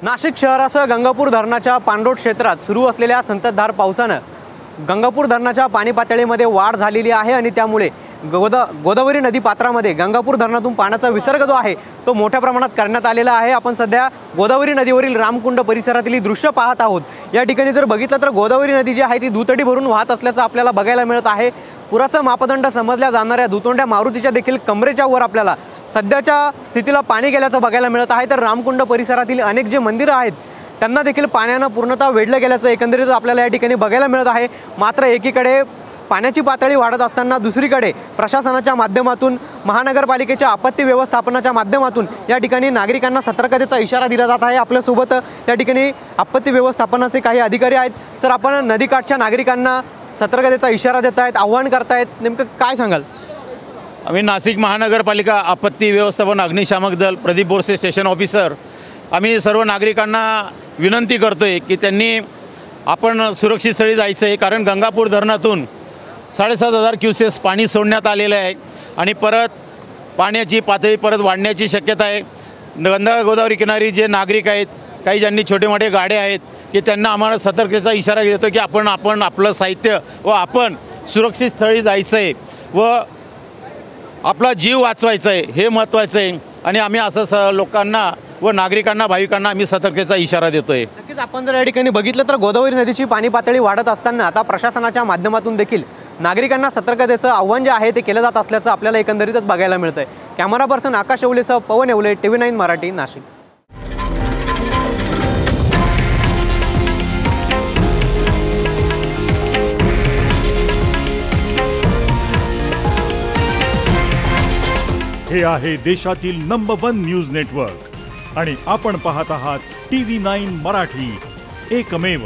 नाशिक शहरासह गंगापूर धरणाच्या पाणलोट क्षेत्रात सुरू असलेल्या संततधार पावसानं गंगापूर धरणाच्या पाणी पातळीमध्ये वाढ झालेली आहे आणि त्यामुळे गोदावरी नदी पात्रामध्ये गंगापूर धरणातून पाण्याचा विसर्ग जो आहे तो मोठ्या प्रमाणात करण्यात आलेला आहे। आपण सध्या गोदावरी नदीवरील रामकुंड परिसरातील दृश्य पाहत आहोत। या ठिकाणी जर बघितलं तर गोदावरी नदी जी आहे ती दुतडी भरून वाहत असल्याचं आपल्याला बघायला मिळत आहे। पुराचा मापदंड समजल्या जाणाऱ्या दुतोंड्या मारुतीच्या देखील कमरेच्या वर आपल्याला सध्याच्या स्थितीला पाणी गेल्याचं बघायला मिळत आहे। तर रामकुंड परिसरातील अनेक जे मंदिरं आहेत त्यांना देखील पाण्यानं पूर्णतः वेढलं गेल्याचं एकंदरीत आपल्याला या ठिकाणी बघायला मिळत आहे। मात्र एकीकडे पाण्याची पातळी वाढत असताना दुसरीकडे प्रशासनाच्या माध्यमातून महानगरपालिकेच्या आपत्ती व्यवस्थापनाच्या माध्यमातून या ठिकाणी नागरिकांना सतर्कतेचा इशारा दिला जात आहे। आपल्यासोबत या ठिकाणी आपत्ती व्यवस्थापनाचे काही अधिकारी आहेत। सर, आपण नदीकाठच्या नागरिकांना सतर्कतेचा इशारा देत आहेत, आव्हान करतायत, नेमकं काय सांगाल? आम्ही नाशिक महानगरपालिका आपत्ती व्यवस्थापन अग्निशामक दल प्रदीप बोरसे स्टेशन ऑफिसर आम्ही सर्व नागरिकांना विनंती करतोय की त्यांनी आपण सुरक्षित स्थळी जायचं आहे, कारण गंगापूर धरणातून 7,500 क्युसेस पाणी सोडण्यात आलेलं आहे आणि परत पाण्याची पातळी परत वाढण्याची शक्यता आहे। गंगा गोदावरी किनारी जे नागरिक आहेत, काही ज्यांनी छोटे मोठे गाड्या आहेत की त्यांना आम्हाला सतर्कतेचा इशारा देतो की आपण आपलं साहित्य व आपण सुरक्षित स्थळी जायचं आहे व आपला जीव वाचवायचा आहे, हे महत्त्वाचं आहे। आणि आम्ही असं लोकांना व नागरिकांना भाविकांना आम्ही सतर्कतेचा इशारा देतोय। नक्कीच आपण जर या ठिकाणी बघितलं तर गोदावरी नदीची पाणी पातळी वाढत असताना आता प्रशासनाच्या माध्यमातून देखील नागरिकांना सतर्कतेचं आव्हान जे आहे ते केलं जात असल्याचं आपल्याला एकंदरीतच बघायला मिळतंय। कॅमेरा पर्सन आकाश येवलेसह पवन येवले, TV9 मराठी, नाशिक। हे आहे देशातील नंबर 1 न्यूज नेटवर्क आणि आपण पाहत आहात TV9 मराठी, एकमेव।